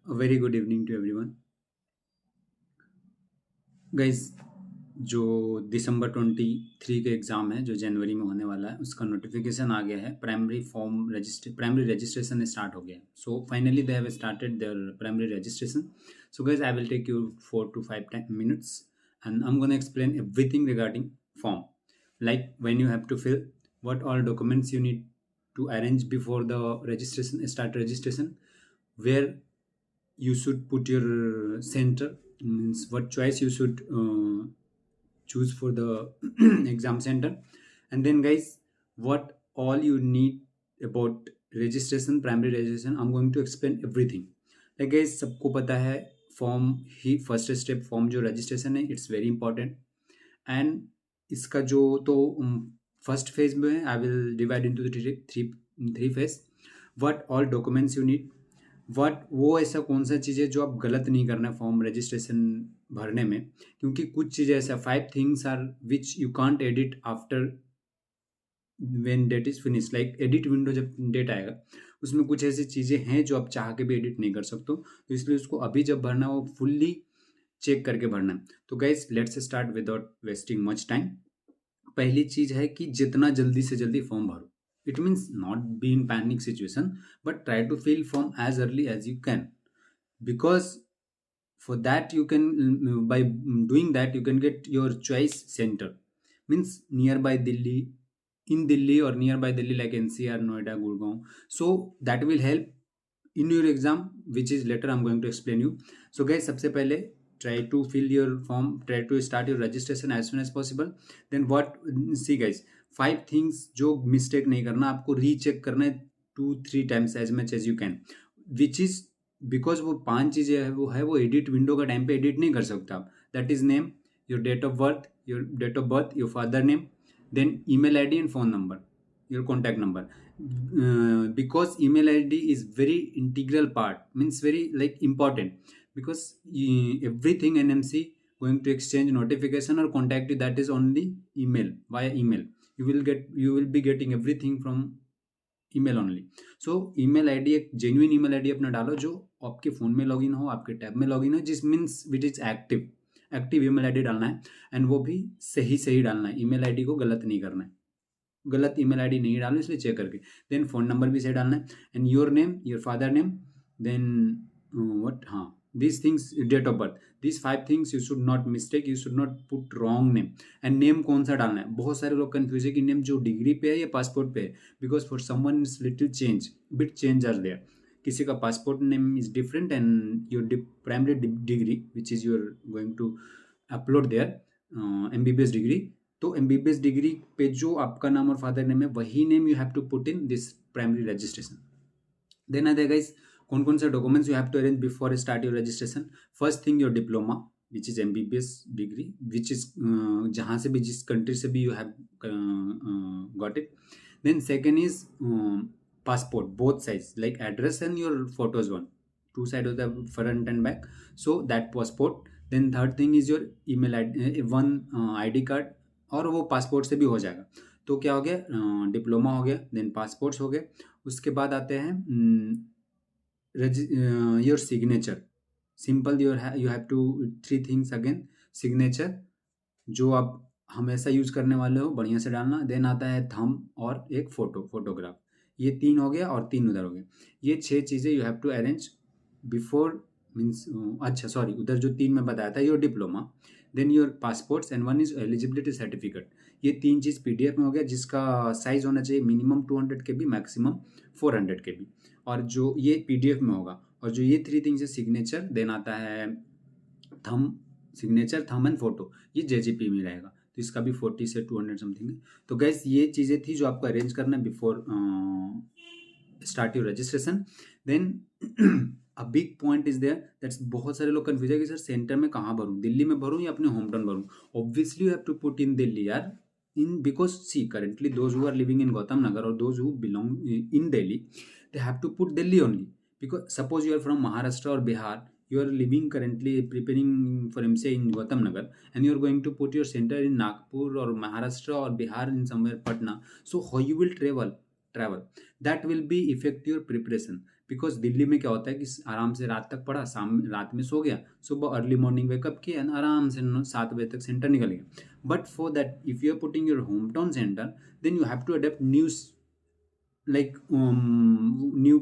A very good evening to everyone. Guys, जो दिसंबर 23 का exam है, जो जनवरी में होने वाला है, उसका नोटिफिकेशन आ गया है। प्राइमरी रजिस्ट्रेशन स्टार्ट हो गया है। So finally they have started their primary registration. So guys, I will take you 4 to 5 minutes and I'm going to explain everything regarding form. Like when you have to fill, what all documents you need to arrange before the registration, where you should put your center, means what choice you should choose for the exam center. And then guys, what all you need about registration, primary registration, I'm going to explain everything. Like guys, सबको पता है form ही first step, form जो registration है, it's very important. And इसका जो तो first phase में I will divide into three three phase. What all documents you need, what वो ऐसा कौन सा चीज़ है जो आप गलत नहीं करना फॉर्म रजिस्ट्रेशन भरने में. क्योंकि कुछ चीज़ें ऐसा 5 things are which you can't edit after when date is finish. Like edit window जब डेट आएगा, उसमें कुछ ऐसी चीज़ें हैं जो आप चाह के भी एडिट नहीं कर सकते हो. तो इसलिए उसको अभी जब भरना वो फुल्ली चेक करके भरना है. तो guys, let's start without wasting much time. पहली चीज़ है कि जितना जल्दी से जल्दी फॉर्म भरो. It means not be in panic situation, but try to fill form as early as you can, because for that you can, by doing that you can get your choice center, means nearby Delhi, in Delhi or nearby Delhi, like NCR, Noida, Gurgaon. So that will help in your exam, which is later I'm going to explain you. So guys, सबसे पहले try to fill your form, try to start your registration as soon as possible. Then what, see guys, 5 things जो mistake नहीं करना, आपको recheck करना है 2-3 times as much as you can, which is because वो 5 चीज़ें है, वो एडिट विंडो का टाइम पे एडिट नहीं कर सकता आप. That is name, your date of birth, your father name, then email ID and phone number, your contact number. Because email id is very integral part, means very like important, because everything NMC going to exchange notification or contact you, that is only email, via email. You will be getting everything from email only. So email ID, एक genuine email ID अपना डालो जो आपके phone में login हो, आपके tab में login हो, जिस means which is active email ID डालना है. एंड वो भी सही डालना है. ईमेल आईडी को गलत नहीं करना है, गलत ईमेल आईडी नहीं डालना, इसलिए चेक करके. देन फ़ोन नंबर भी सही डालना है. And your name, your father name, then what, हाँ, these things, date of birth, these 5 things you should not mistake, you should not put wrong name. and name कौन सा डालना है, बहुत सारे लोग कंफ्यूज है कि नेम जो डिग्री पे है या पासपोर्ट पे है, because for someone is little change, bit change are there. किसी का passport name is different and your primary degree which is your going to upload there, MBBS degree. तो MBBS डिग्री पे जो आपका नाम और फादर नेम है, वही name you have to put in this primary registration. Then आते guys, कौन कौन से documents you have to arrange before start your registration. First thing, your diploma which is MBBS degree, which is जहाँ से भी, जिस कंट्री से भी you have got it. Then second is passport, both size, like address and your photos, one two side of the front and back, so that passport. Then third thing is your email I, one ID card, और वो passport से भी हो जाएगा. तो क्या हो गया, डिप्लोमा हो गया, देन पासपोर्ट्स हो गए. उसके बाद आते हैं your signature. Simple, you have to 3 things again. Signature जो आप हमेशा यूज करने वाले हो, बढ़िया से डालना. देन आता है थंब और एक फोटोग्राफ. ये 3 हो गया और 3 उधर हो गए. ये 6 चीज़ें you have to arrange before, means, अच्छा सॉरी, उधर जो 3 मैं बताया था, your diploma, then your passports and one is eligibility certificate. ये 3 चीज़ PDF में हो गया, जिसका साइज होना चाहिए मिनिमम 200 KB, मैक्सिमम 400 KB, और जो ये PDF में होगा. और जो ये 3 थिंग्स है, सिग्नेचर, देन आता है thumb, signature, thumb and photo, ये JGP में रहेगा. तो इसका भी 40 से 200 समथिंग है. तो गैस, ये चीज़ें थी जो आपको अरेंज करना है before start your registration. Then a big point is there, that's बहुत सारे लोग कंफ्यूज है कि सर सेंटर में कहाँ भरूँ, दिल्ली में भरूँ या अपने होम टाउन भरूँ. Obviously you have to put in Delhi यार, in because see, currently those who are living in Gautam Nagar or those who belong in Delhi, they have to put Delhi only. Because suppose you are from Maharashtra or Bihar, you are living currently preparing for MCA in Gautam Nagar, and you are going to put your center in Nagpur or Maharashtra or Bihar in somewhere Patna. So how you will travel, that will be affect your preparation. Because Delhi में क्या होता है कि आराम से रात तक पढ़ा, शाम रात में सो गया, सुबह अर्ली मॉर्निंग वेकअप किया एंड आराम से 7 बजे तक सेंटर निकल गया. But for that if you are putting your home town centre, then you have to adapt news, like new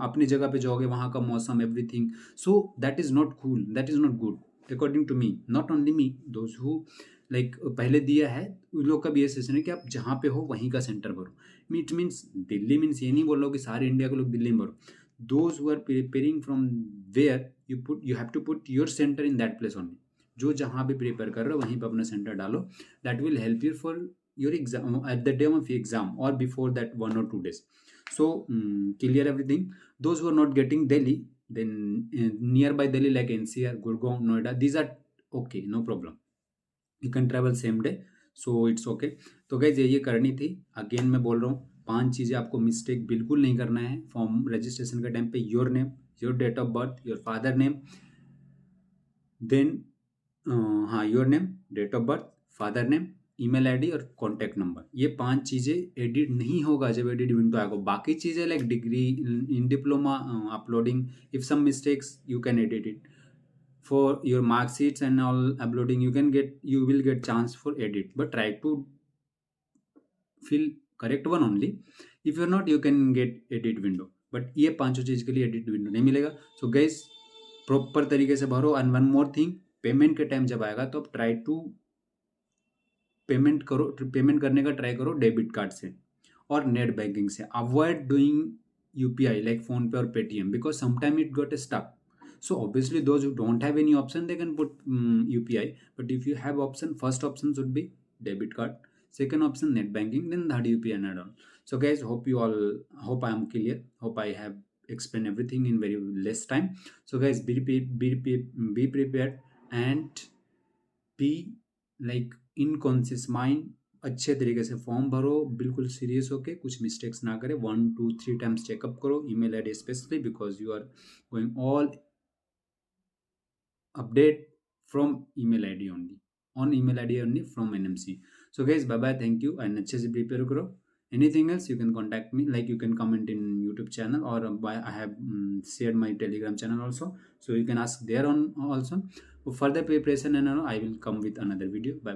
अपनी जगह पे जाओगे, वहाँ का मौसम, everything. So that is not cool, that is not good according to me. Not only me, those who like पहले दिया है उन लोग का भी ये सेशन है कि आप जहाँ पे हो वहीं का सेंटर भरो. इट मीन्स दिल्ली मीन्स ये नहीं बोल रहा हूँ कि सारे इंडिया के लोग दिल्ली में भरो. Those who are preparing from where you have to put your centre in that place only. जो जहाँ भी प्रिपेयर कर रहे हो वहीं पर अपना सेंटर डालो. That will help you for your exam at the day of exam or before that 1 or 2 days. So clear everything. Those who are not getting Delhi, then nearby Delhi like NCR, Gurgaon, Noida, these are okay, no problem, you can travel same day, so it's okay. तो guys ये करनी थी. Again मैं बोल रहा हूँ 5 चीज़ें आपको मिस्टेक बिल्कुल नहीं करना है फॉर्म रजिस्ट्रेशन के टाइम पे. Your name, your date of birth, your father name, then हाँ your name, date of birth, father name, email ID और कॉन्टैक्ट नंबर. ये 5 चीज़ें एडिट नहीं होगा जब एडिट विंडो आएगा. बाकी चीज़ें like degree in diploma uploading, if some mistakes you can edit it. For your marksheets and all uploading you will get chance for edit, but try to fill correct one only. If you're not, you can get edit window, but ये 5 चीज़ के लिए edit window नहीं मिलेगा. So guys proper तरीके से भरो. And one more thing, payment के time जब आएगा तो आप ट्राई टू पेमेंट करो, पेमेंट करने का ट्राई करो डेबिट कार्ड से और नेट बैंकिंग से. Avoid doing UPI like PhonePe और Paytm, because sometime it got stuck. So obviously those who don't have any option, they can put UPI, but if you have option, first option should be debit card, second option net banking, then that UPI and all. So guys, hope I am clear, hope I have explained everything in very less time. So guys, be prepared and be like in conscious mind. अच्छे तरीके से form भरो, बिल्कुल serious होके, कुछ mistakes ना करें. 1 2 3 times checkup करो email ID specially, because you are going all update from email id only, on email id only from NMC. So guys, bye bye, thank you, and अच्छे से prepare करो. Anything else you can contact me, like you can comment in YouTube channel, or I have shared my Telegram channel also, so you can ask there on also. For further preparation and all, I will come with another video. Bye bye.